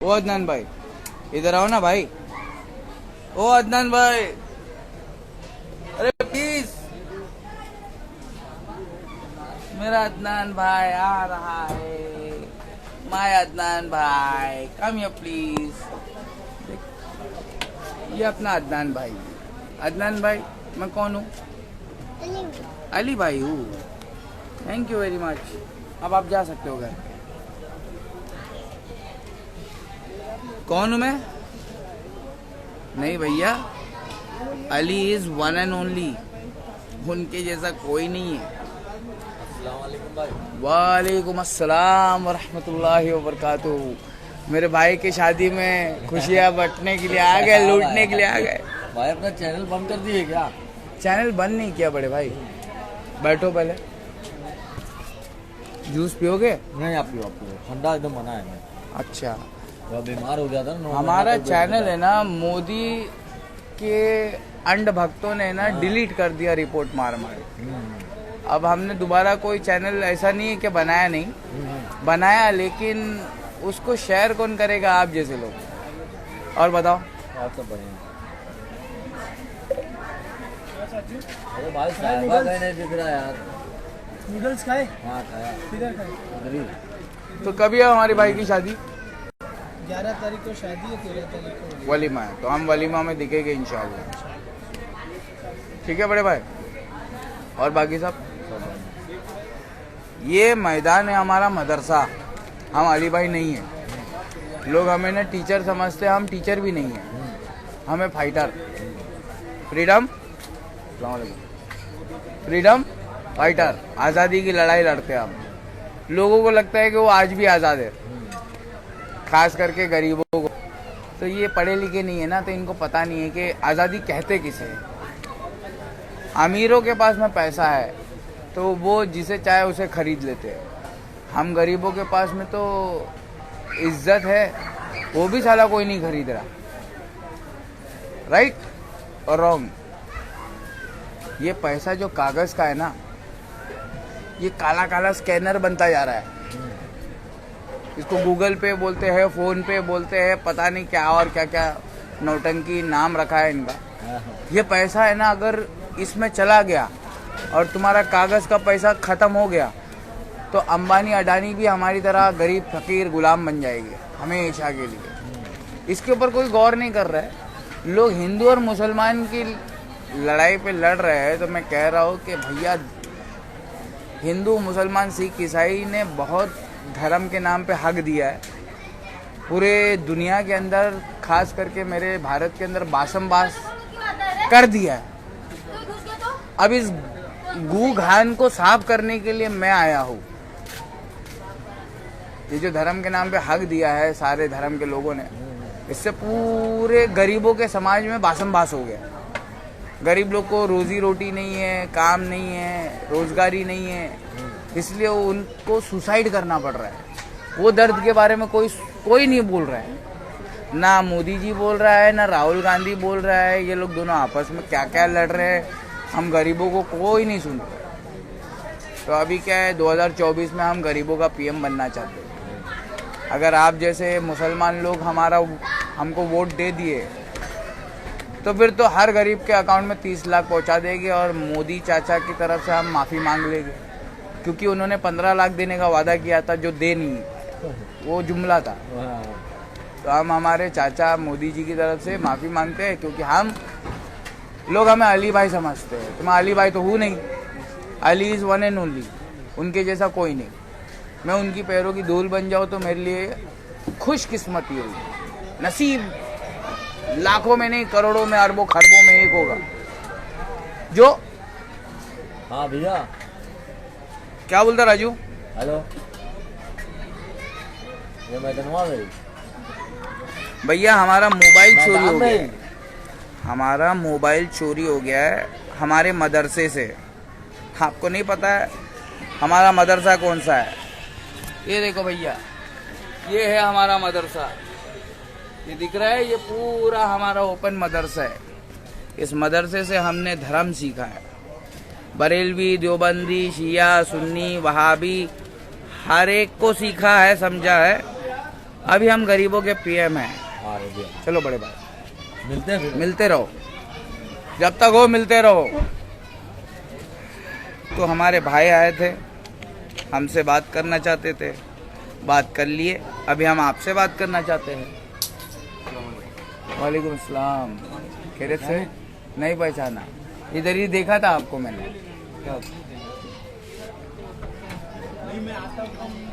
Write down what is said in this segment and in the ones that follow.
ओ अदनान भाई, इधर आओ ना भाई। ओ अदनान भाई, अरे प्लीज, मेरा अदनान भाई आ रहा है। माय अदनान भाई, कम हियर प्लीज। ये अपना अदनान भाई। अदनान भाई, मैं कौन हूँ? अली भाई हूँ। Thank you very much. अब आप जा सकते हो घर। कौन हूँ मैं? नहीं भैया, Ali is one and only. उनके जैसा कोई नहीं है। वालेकुम अस्सलाम वरहमतुल्लाहि वबरकातुहू। मेरे भाई की शादी में खुशियाँ बंटने के लिए आ गए, लूटने के लिए आ गए। भाई अपना चैनल बंद कर दिए क्या? चैनल बंद नहीं किया बड़े भाई। बैठो पहले। जूस पियोगे? नहीं, आप पियो ठंडा एकदम मना है। मैं अच्छा, तो बीमार हो गया था ना। हमारा चैनल है ना, मोदी के अंड भक्तों ने ना डिलीट कर दिया रिपोर्ट मार मार। अब हमने दोबारा कोई चैनल, ऐसा नहीं है कि बनाया नहीं, बनाया, लेकिन उसको शेयर कौन करेगा? आप जैसे लोग। और बताओ। आप सब बढ़िया। अरे भाई साहब नहीं दिख रहा यार। नूडल्स खाए? हाँ खाया। किधर खाए? उधर ही। तो कभी है हमारे भाई की शादी? 11 तारीख को शादी है, 13 तारीख को वलीमा है, तो हम वलीमा में दिखेंगे इंशाल्लाह। ठीक है बड़े भाई। और बाकी सब? ये मैदान है हमारा मदरसा। हम अली भाई नहीं है। लोग हमें ना टीचर समझते हैं, हम टीचर भी नहीं है। हमें फाइटर, फ्रीडम, फ्रीडम फाइटर, आज़ादी की लड़ाई लड़ते हैं हम। लोगों को लगता है कि वो आज भी आज़ाद है, खास करके गरीबों को। तो ये पढ़े लिखे नहीं है ना, तो इनको पता नहीं है कि आज़ादी कहते किसे है। अमीरों के पास में पैसा है तो वो जिसे चाहे उसे खरीद लेते हैं। हम गरीबों के पास में तो इज्जत है, वो भी साला कोई नहीं खरीद रहा। राइट और रॉन्ग? ये पैसा जो कागज का है ना, ये काला काला स्कैनर बनता जा रहा है। इसको गूगल पे बोलते हैं, फोन पे बोलते हैं, पता नहीं क्या और क्या क्या नौटंकी नाम रखा है इनका। ये पैसा है ना, अगर इसमें चला गया और तुम्हारा कागज का पैसा खत्म हो गया तो अंबानी अडानी भी हमारी तरह गरीब फकीर गुलाम बन जाएंगे हमेशा के लिए। इसके ऊपर कोई गौर नहीं कर रहा है। लोग हिंदू और मुसलमान की लड़ाई पे लड़ रहे हैं, तो मैं कह रहा हूँ कि भैया, हिंदू मुसलमान सिख ईसाई ने बहुत धर्म के नाम पे हक दिया है पूरे दुनिया के अंदर, खास करके मेरे भारत के अंदर बासम बास कर दिया है। अब इस गू घान को साफ करने के लिए मैं आया हूँ। ये जो धर्म के नाम पे हक दिया है सारे धर्म के लोगों ने, इससे पूरे गरीबों के समाज में बासम बास हो गया। गरीब लोग को रोजी रोटी नहीं है, काम नहीं है, रोजगारी नहीं है, इसलिए उनको सुसाइड करना पड़ रहा है। वो दर्द के बारे में कोई नहीं बोल रहा है। ना मोदी जी बोल रहा है, ना राहुल गांधी बोल रहा है। ये लोग दोनों आपस में क्या क्या लड़ रहे हैं, हम गरीबों को कोई नहीं सुन रहा। तो अभी क्या है, 2024 में हम गरीबों का पीएम बनना चाहते हैं। अगर आप जैसे मुसलमान लोग हमको वोट दे दिए तो फिर तो हर गरीब के अकाउंट में 30 लाख पहुंचा देंगे और मोदी चाचा की तरफ से हम माफ़ी मांग लेंगे, क्योंकि उन्होंने 15 लाख देने का वादा किया था जो दे नहीं, वो जुमला था। तो हम हमारे चाचा मोदी जी की तरफ से माफ़ी मांगते हैं, क्योंकि हम लोग हमें अली भाई समझते हैं। तो मैं अली भाई तो हूँ नहीं। Ali is one and only, उनके जैसा कोई नहीं। मैं उनकी पैरों की धूल बन जाऊँ तो मेरे लिए खुशकिस्मती होगी। नसीब लाखों में नहीं, करोड़ों में, अरबों खरबों में एक होगा जो। हाँ भैया। क्या बोलता राजू? हेलो, ये मैं धनवा गई भैया, हमारा मोबाइल चोरी हो गया है। हमारा मोबाइल चोरी हो गया है हमारे मदरसे से। आपको नहीं पता है हमारा मदरसा कौन सा है? ये देखो भैया, ये है हमारा मदरसा। ये दिख रहा है, ये पूरा हमारा ओपन मदरसा है। इस मदरसे से हमने धर्म सीखा है। बरेलवी, देवबंदी, शिया, सुन्नी, वहाबी, हर एक को सीखा है, समझा है। अभी हम गरीबों के पीएम हैं। हाँ रे भैया, चलो बड़े भाई, मिलते हैं फिर। मिलते रहो, जब तक हो मिलते रहो। तो हमारे भाई आए थे, हमसे बात करना चाहते थे, बात कर लिए। अभी हम आपसे बात करना चाहते हैं। वालेकुम अस्सलाम, खैरियत से? नहीं पहचाना, इधर ही देखा था आपको मैंने।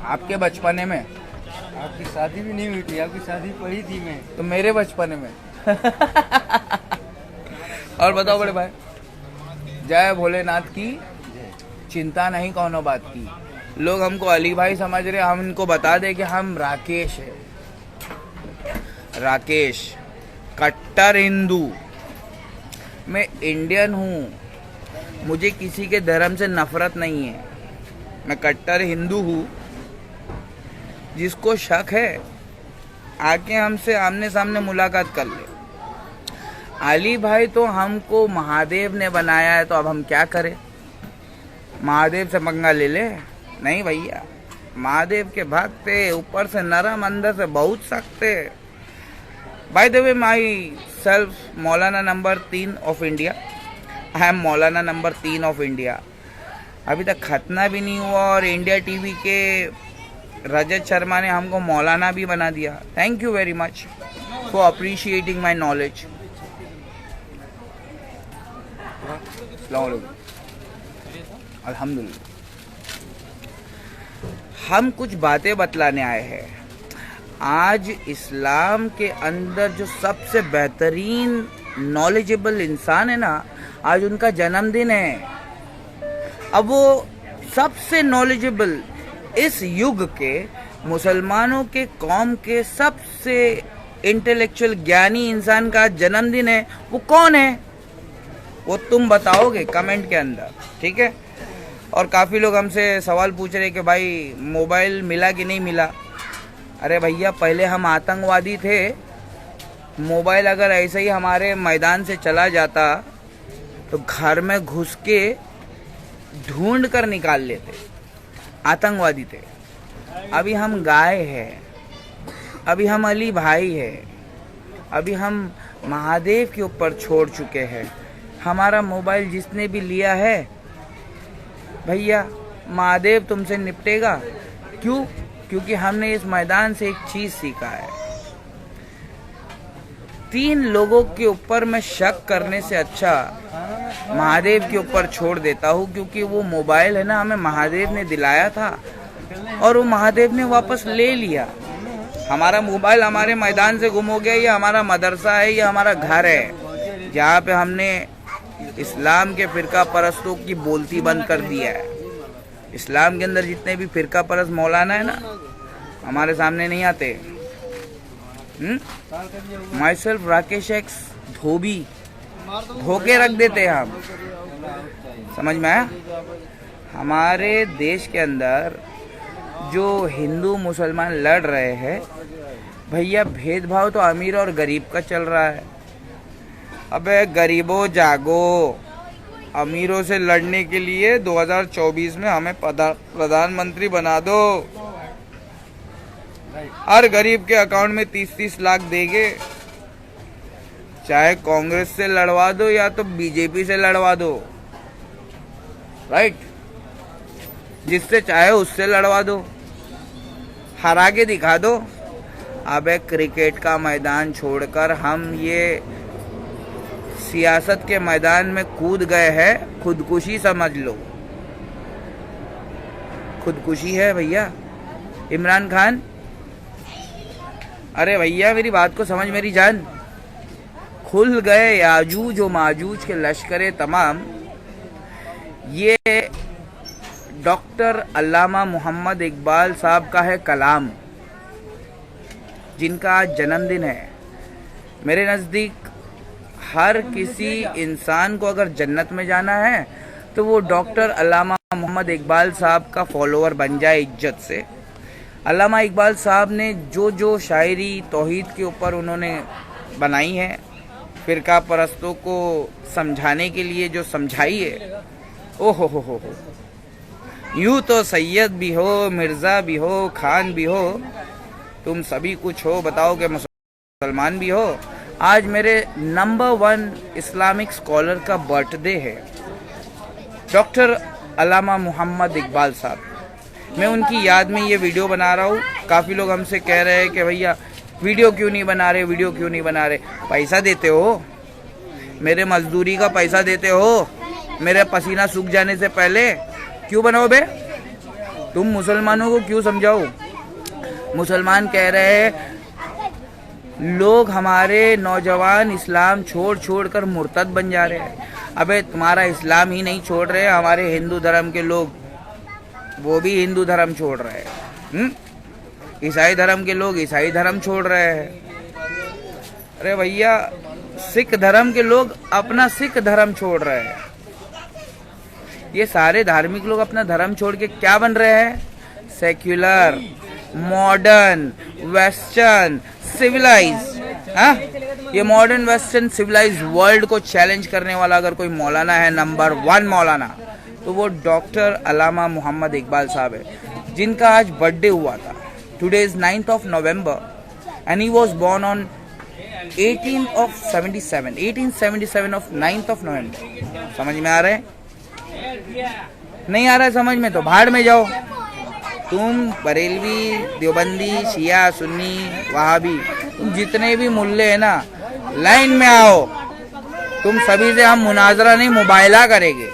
आपके बचपने में? आपकी शादी भी नहीं हुई थी, आपकी शादी पड़ी थी मैं। तो मेरे बचपने में। और बताओ बड़े भाई, जय भोलेनाथ की, चिंता नहीं कौनो बात की। लोग हमको अली भाई समझ रहे, हम इनको बता दें कि हम राकेश है। राकेश, कट्टर हिंदू। मैं इंडियन हूँ, मुझे किसी के धर्म से नफरत नहीं है। मैं कट्टर हिंदू हूँ। जिसको शक है आके हमसे आमने सामने मुलाकात कर ले। अली भाई तो हमको महादेव ने बनाया है, तो अब हम क्या करें? महादेव से पंगा ले ले? नहीं भैया, महादेव के भक्ते, ऊपर से नरम, अंदर से बहुत सख्त है। By the way, myself Maulana number 3 of India. I am Maulana number 3 of India. अभी तक खतना भी नहीं हुआ और इंडिया टीवी के रजत शर्मा ने हमको मौलाना भी बना दिया। Thank you very much for appreciating my knowledge. अल्हम्दुलिल्लाह। हम कुछ बातें बतलाने आए हैं। आज इस्लाम के अंदर जो सबसे बेहतरीन नॉलेजेबल इंसान है ना, आज उनका जन्मदिन है। अब वो सबसे नॉलेजेबल इस युग के मुसलमानों के कौम के सबसे इंटेलेक्चुअल ज्ञानी इंसान का जन्मदिन है। वो कौन है वो तुम बताओगे कमेंट के अंदर, ठीक है? और काफ़ी लोग हमसे सवाल पूछ रहे कि भाई मोबाइल मिला कि नहीं मिला। अरे भैया, पहले हम आतंकवादी थे। मोबाइल अगर ऐसे ही हमारे मैदान से चला जाता तो घर में घुस के ढूंढ कर निकाल लेते। आतंकवादी थे। अभी हम गाय है, अभी हम अली भाई है, अभी हम महादेव के ऊपर छोड़ चुके हैं। हमारा मोबाइल जिसने भी लिया है, भैया महादेव तुमसे निपटेगा। क्यों? क्योंकि हमने इस मैदान से एक चीज सीखा है। 3 लोगों के ऊपर मैं शक करने से अच्छा महादेव के ऊपर छोड़ देता हूँ, क्योंकि वो मोबाइल है ना, हमें महादेव ने दिलाया था और वो महादेव ने वापस ले लिया। हमारा मोबाइल हमारे मैदान से गुम हो गया। ये हमारा मदरसा है, ये हमारा घर है, जहाँ पे हमने इस्लाम के फिरका परस्तों की बोलती बंद कर दिया है। इस्लाम के अंदर जितने भी फिरका परस्त मौलाना है ना, हमारे सामने नहीं आते। माई सेल्फ राकेश एक्स धोबी, धोके रख देते हैं हम। समझ में आया? हमारे देश के अंदर जो हिंदू मुसलमान लड़ रहे हैं, भैया भेदभाव तो अमीर और गरीब का चल रहा है। अबे गरीबों जागो, अमीरों से लड़ने के लिए 2024 में हमें प्रधानमंत्री बना दो। हर गरीब के अकाउंट में 30-30 लाख देंगे। चाहे कांग्रेस से लड़वा दो या तो बीजेपी से लड़वा दो, राइट? जिससे चाहे उससे लड़वा दो, हरा के दिखा दो। अबे क्रिकेट का मैदान छोड़कर हम ये सियासत के मैदान में कूद गए हैं। खुदकुशी समझ लो, खुदकुशी है भैया। इमरान खान, अरे भैया मेरी बात को समझ मेरी जान। खुल गए याजूज व माजूज के लश्करे तमाम। ये डॉक्टर अल्लामा मोहम्मद इकबाल साहब का है कलाम, जिनका आज जन्मदिन है। मेरे नज़दीक हर किसी इंसान को अगर जन्नत में जाना है तो वो डॉक्टर अल्लामा मोहम्मद इकबाल साहब का फॉलोअर बन जाए इज्जत से। अल्लामा इकबाल साहब ने जो जो शायरी तौहीद के ऊपर उन्होंने बनाई है, फिरका परस्तों को समझाने के लिए जो समझाई है, ओ हो। यूँ तो सैयद भी हो, मिर्ज़ा भी हो, खान भी हो, तुम सभी कुछ हो, बताओ कि मुसलमान भी हो। आज मेरे नंबर 1 इस्लामिक स्कॉलर का बर्थडे है, डॉक्टर अल्लामा मोहम्मद इकबाल साहब। मैं उनकी याद में ये वीडियो बना रहा हूँ। काफ़ी लोग हमसे कह रहे हैं कि भैया वीडियो क्यों नहीं बना रहे, वीडियो क्यों नहीं बना रहे। पैसा देते हो, मेरे मजदूरी का पैसा देते हो, मेरे पसीना सूख जाने से पहले क्यों बनाओ बे? तुम मुसलमानों को क्यों समझाओ? मुसलमान कह रहे हैं लोग हमारे नौजवान इस्लाम छोड़ कर मुर्तद बन जा रहे हैं। अबे तुम्हारा इस्लाम ही नहीं छोड़ रहे, हमारे हिंदू धर्म के लोग वो भी हिंदू धर्म छोड़ रहे हैं, ईसाई धर्म के लोग ईसाई धर्म छोड़ रहे हैं। अरे भैया सिख धर्म के लोग अपना सिख धर्म छोड़ रहे हैं। ये सारे धार्मिक लोग अपना धर्म छोड़ के क्या बन रहे हैं? Secular, modern, western, civilise. हाँ, ये मॉडर्न वेस्टर्न सिविलाइज वर्ल्ड को चैलेंज करने वाला अगर कोई मौलाना है, नंबर 1 मौलाना, तो वो डॉक्टर अल्लामा मोहम्मद इकबाल साहब है, जिनका आज बर्थडे हुआ था। Today is 9th of November and he was born on 1877 of 9th of November। समझ में आ रहा है? नहीं आ रहा है समझ में तो भाड़ में जाओ। तुम बरेलवी, देवबंदी, शिया, सुन्नी, वहाबी, तुम जितने भी मुल्ले हैं ना, लाइन में आओ। तुम सभी से हम मुनाजरा नहीं, मुबायला करेंगे।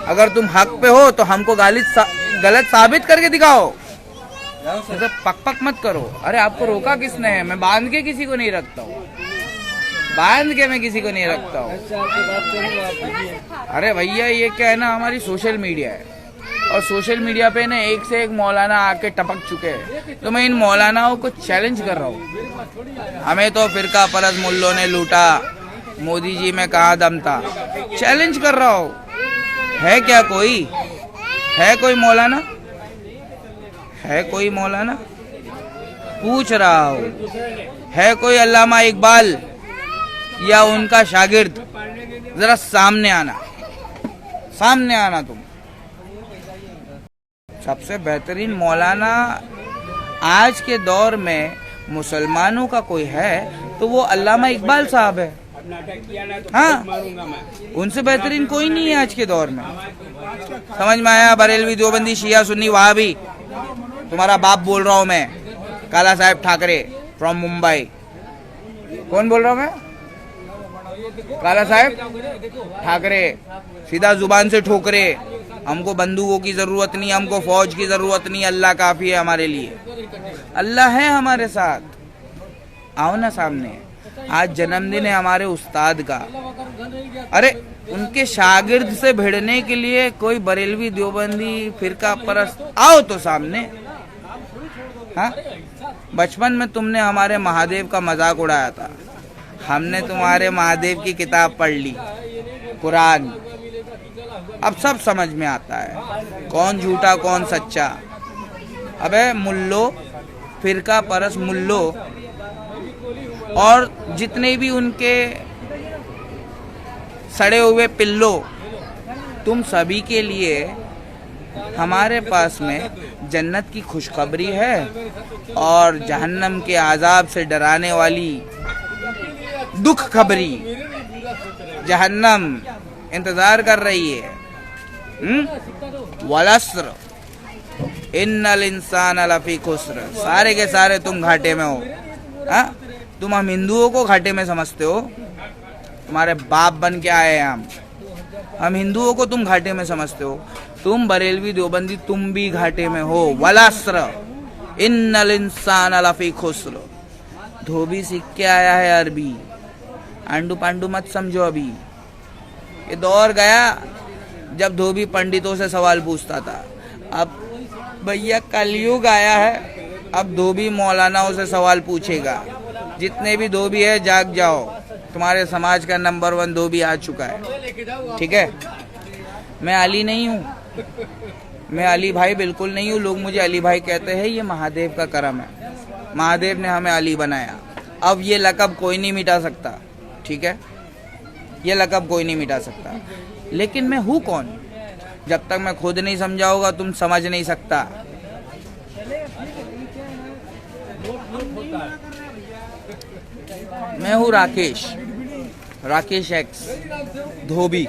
अगर तुम हक पे हो तो हमको गलत साबित करके दिखाओ, ऐसे पक मत करो। अरे आपको रोका किसने है? मैं बांध के किसी को नहीं रखता हूँ, बांध के मैं किसी को नहीं रखता हूँ। अरे भैया ये क्या है ना, हमारी सोशल मीडिया है और सोशल मीडिया पे ना एक से एक मौलाना आके टपक चुके हैं। तो मैं इन मौलानाओं को चैलेंज कर रहा हूँ। हमें तो फिरका परस्त मुल्लों ने लूटा, मोदी जी में कहाँ दम था। चैलेंज कर रहा हूँ, है क्या कोई? है कोई मौलाना? है कोई मौलाना? पूछ रहा हूँ, है कोई अल्लामा इकबाल या उनका शागिर्द? जरा सामने आना, सामने आना। तुम सबसे बेहतरीन मौलाना आज के दौर में मुसलमानों का कोई है तो वो अल्लामा इकबाल साहब है। हाँ, उनसे बेहतरीन कोई नहीं है आज के दौर में। समझ में आया? बरेलवी, देवबंदी, शिया, सुन्नी, वहाबी, तुम्हारा बाप बोल रहा हूँ मैं, काला साहेब ठाकरे फ्रॉम मुंबई। कौन बोल रहा हूँ मैं? काला साहेब ठाकरे। सीधा जुबान से ठोकरे। हमको बंदूकों की जरूरत नहीं, हमको फौज की जरूरत नहीं, अल्लाह काफी है हमारे लिए। अल्लाह है हमारे साथ। आओ ना सामने। आज जन्मदिन है हमारे उस्ताद का। अरे उनके शागिर्द से भिड़ने के लिए कोई बरेलवी, देवबंदी, फिरका परस्त आओ तो सामने। हाँ, बचपन में तुमने हमारे महादेव का मजाक उड़ाया था, हमने तुम्हारे महादेव की किताब पढ़ ली, कुरान। अब सब समझ में आता है कौन झूठा कौन सच्चा। अबे मुल्लो, फिरका परस्त मुल्लो और जितने भी उनके सड़े हुए पिल्लो, तुम सभी के लिए हमारे पास में जन्नत की खुशखबरी है और जहन्नम के आजाब से डराने वाली दुख खबरी। जहन्नम इंतजार कर रही है। वलस्र इन्नल इंसान लफी खुस्र। सारे के सारे तुम घाटे में हो। हा? तुम हम हिंदुओं को घाटे में समझते हो, तुम्हारे बाप बन के आए हैं हम हिंदुओं को तुम घाटे में समझते हो। तुम बरेलवी, देवबंदी, तुम भी घाटे में हो। वलस्र इन्नल इंसान लफी खुस्र। धोबी सीख के आया है अरबी, आंडू पांडू मत समझो। अभी ये दौर गया जब धोबी पंडितों से सवाल पूछता था। अब भैया कलयुग आया है, अब धोबी मौलानाओं से सवाल पूछेगा। जितने भी धोबी है जाग जाओ, तुम्हारे समाज का नंबर 1 धोबी आ चुका है। ठीक है, मैं अली नहीं हूँ, मैं अली भाई बिल्कुल नहीं हूँ। लोग मुझे अली भाई कहते हैं, ये महादेव का करम है, महादेव ने हमें अली बनाया। अब ये लक़ब कोई नहीं मिटा सकता। ठीक है, ये लक़ब कोई नहीं मिटा सकता। लेकिन मैं हूँ कौन? जब तक मैं खुद नहीं समझाऊंगा तुम समझ नहीं सकता। मैं हूँ राकेश एक्स धोबी,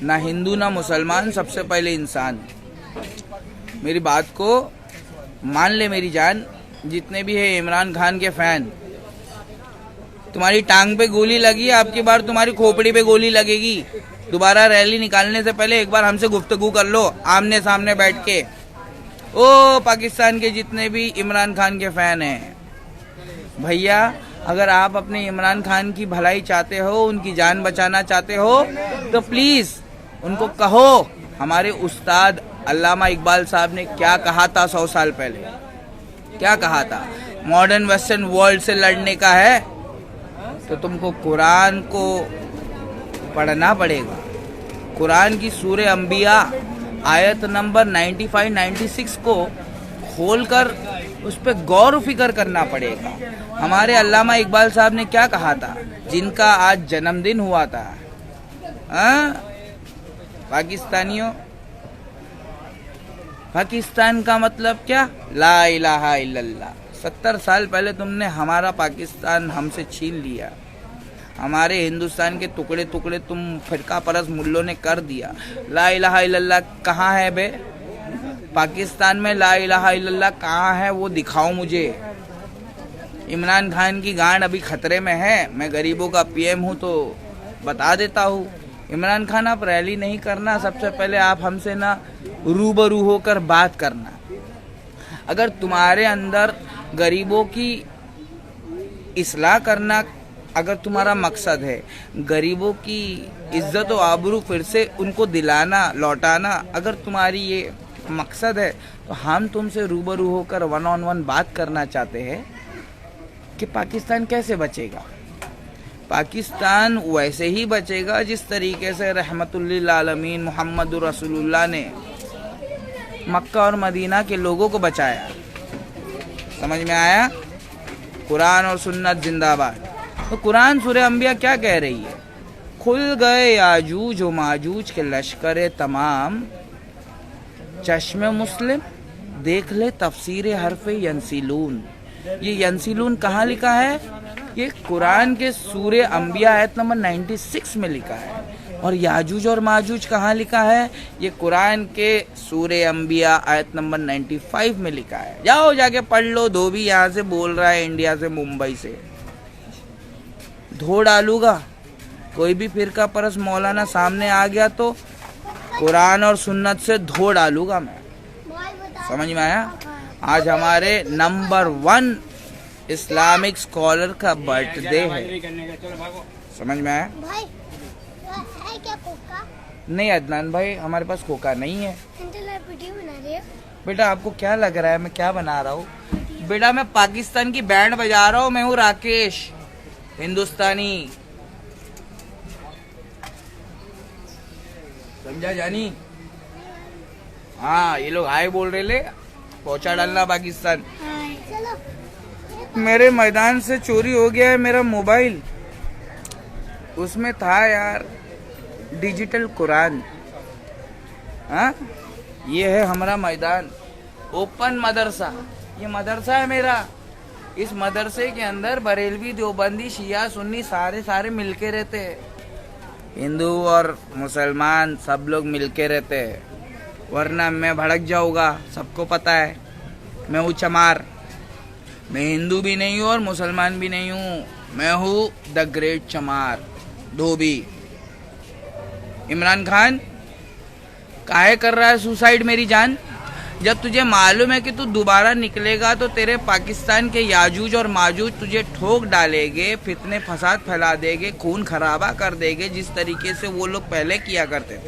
ना हिंदू ना मुसलमान, सबसे पहले इंसान। मेरी बात को मान ले मेरी जान, जितने भी है इमरान खान के फैन, तुम्हारी टांग पे गोली लगी, आपकी बार तुम्हारी खोपड़ी पे गोली लगेगी। दोबारा रैली निकालने से पहले एक बार हमसे गुफ्तगू कर लो आमने सामने बैठ के। ओ पाकिस्तान के जितने भी इमरान खान के फैन हैं, भैया अगर आप अपने इमरान खान की भलाई चाहते हो, उनकी जान बचाना चाहते हो, तो प्लीज उनको कहो हमारे उस्ताद अल्लामा इकबाल साहब ने क्या कहा था 100 साल पहले। क्या कहा था? मॉडर्न वेस्टर्न वर्ल्ड से लड़ने का है तो तुमको कुरान को पढ़ना पड़ेगा। कुरान की सूरे अंबिया आयत नंबर 95-96 को खोलकर उस पर गौर फिक्र करना पड़ेगा। हमारे अल्लामा इकबाल साहब ने क्या कहा था, जिनका आज जन्मदिन हुआ था। पाकिस्तानियों, पाकिस्तान का मतलब क्या? ला इलाहा इल्लल्लाह। 70 साल पहले तुमने हमारा पाकिस्तान हमसे छीन लिया, हमारे हिंदुस्तान के टुकड़े टुकड़े तुम फिरका परस्त मुल्लों ने कर दिया। ला इलाहा इल्लल्लाह कहाँ है बे? पाकिस्तान में ला इलाहा इल्लल्लाह कहाँ है वो दिखाओ मुझे। इमरान खान की गांड अभी खतरे में है, मैं गरीबों का पीएम हूँ तो बता देता हूँ। इमरान खान आप रैली नहीं करना, सबसे पहले आप हमसे ना रूबरू होकर बात करना। अगर तुम्हारे अंदर गरीबों की इस्लाह करना अगर तुम्हारा मकसद है, गरीबों की इज्जत और आबरू फिर से उनको दिलाना लौटाना अगर तुम्हारी ये मकसद है, तो हम तुमसे रूबरू होकर 1-on-1 बात करना चाहते हैं कि पाकिस्तान कैसे बचेगा। पाकिस्तान वैसे ही बचेगा जिस तरीके से रहमतुल्लिल आलमीन मोहम्मद रसूलुल्लाह ने मक्का और मदीना के लोगों को बचाया। समझ में आया? कुरान और सुन्नत जिंदाबाद। तो कुरान सूरह अंबिया क्या कह रही है? खुल गए याजूज व माजूज के लश्कर तमाम, चश्मे मुस्लिम देख ले तफसीर हरफ यंसिलून। ये यंसिलून कहाँ लिखा है? ये कुरान के सूरह अंबिया आयत नंबर 96 में लिखा है। और याजूज और माजूज कहाँ लिखा है? ये कुरान के सूरह अंबिया आयत नंबर 95 में लिखा है। जाओ जाके पढ़ लो। धोबी यहाँ से बोल रहा है, इंडिया से, मुंबई से। धो डालूगा कोई भी फिरका परस्त मौलाना सामने आ गया तो कुरान और सुन्नत से धो डालूगा मैं। समझ में आया? आज हमारे नंबर 1 इस्लामिक स्कॉलर का बर्थडे है। समझ में आया? भाई है क्या कोका? नहीं अदनान भाई, हमारे पास कोका नहीं है। वीडियो बना रही हो? बेटा आपको क्या लग रहा है मैं क्या बना रहा हूँ? बेटा मैं पाकिस्तान की बैंड बजा रहा हूँ। मैं हूँ राकेश हिंदुस्तानी। समझा जानी? हाँ, ये लोग हाय बोल रहे ले, पहुंचा डालना पाकिस्तान। चलो। मेरे मैदान से चोरी हो गया है मेरा मोबाइल, उसमें था यार डिजिटल कुरान। हाँ, ये है हमारा मैदान, ओपन मदरसा। ये मदरसा है मेरा। इस मदरसे के अंदर बरेलवी, देवबंदी, शिया, सुन्नी सारे मिलके रहते हैं। हिंदू और मुसलमान सब लोग मिलके रहते हैं, वरना मैं भड़क जाऊंगा। सबको पता है मैं हूँ चमार। मैं हिंदू भी नहीं हूँ और मुसलमान भी नहीं हूँ। मैं हूँ द ग्रेट चमार धोबी। इमरान खान काहे कर रहा है सुसाइड मेरी जान? जब तुझे मालूम है कि तू दोबारा निकलेगा तो तेरे पाकिस्तान के याजूज और माजूज तुझे ठोक डालेंगे, फितने फसाद फैला देंगे, खून खराबा कर देंगे, जिस तरीके से वो लोग पहले किया करते थे।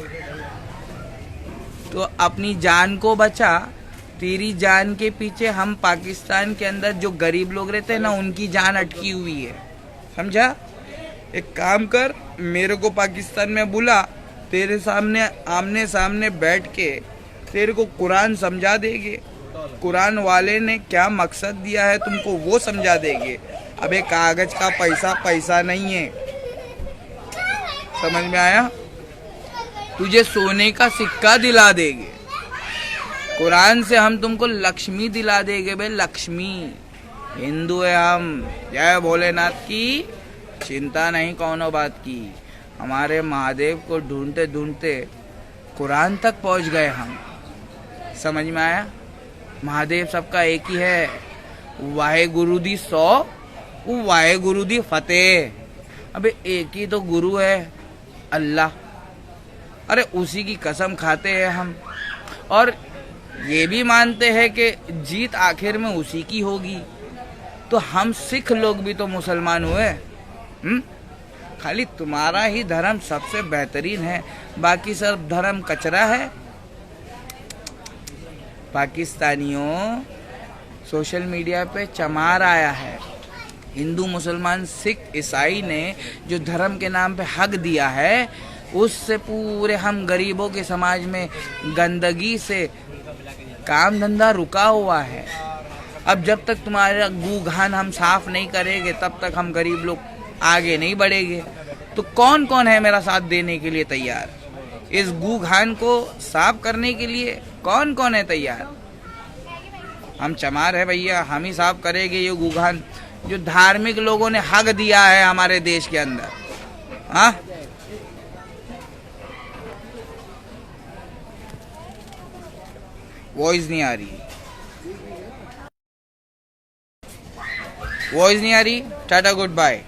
तो अपनी जान को बचा। तेरी जान के पीछे हम पाकिस्तान के अंदर जो गरीब लोग रहते हैं ना, उनकी जान अटकी हुई है। समझा? एक काम कर, मेरे को पाकिस्तान में बुला, तेरे सामने आमने सामने बैठ के तेरे को कुरान समझा देंगे। कुरान वाले ने क्या मकसद दिया है तुमको वो समझा देंगे। अबे कागज का पैसा नहीं है। समझ में आया? तुझे सोने का सिक्का दिला देंगे। कुरान से हम तुमको लक्ष्मी दिला देंगे बे, लक्ष्मी। हिंदू है हम, जय भोलेनाथ की, चिंता नहीं कौनो बात की। हमारे महादेव को ढूंढते ढूंढते कुरान तक पहुंच गए हम। समझ में आया? महादेव सबका एक ही है, वाहे गुरु दी 100, वाहे गुरु दी फतेह। अबे एक ही तो गुरु है, अल्लाह। अरे उसी की कसम खाते हैं हम, और ये भी मानते हैं कि जीत आखिर में उसी की होगी। तो हम सिख लोग भी तो मुसलमान हुए। खाली तुम्हारा ही धर्म सबसे बेहतरीन है, बाकी सब धर्म कचरा है। पाकिस्तानियों, सोशल मीडिया पे चमार आया है। हिंदू, मुसलमान, सिख, ईसाई ने जो धर्म के नाम पे हक दिया है, उससे पूरे हम गरीबों के समाज में गंदगी से काम धंधा रुका हुआ है। अब जब तक तुम्हारा गू घान हम साफ नहीं करेंगे, तब तक हम गरीब लोग आगे नहीं बढ़ेंगे। तो कौन कौन है मेरा साथ देने के लिए तैयार? इस गू घान को साफ करने के लिए कौन कौन है तैयार? हम चमार है भैया, हम ही साफ करेंगे ये गू घान जो धार्मिक लोगों ने हक दिया है हमारे देश के अंदर। हाँ, वॉइस नहीं आ रही, वॉइस नहीं आ रही। Tata, good bye.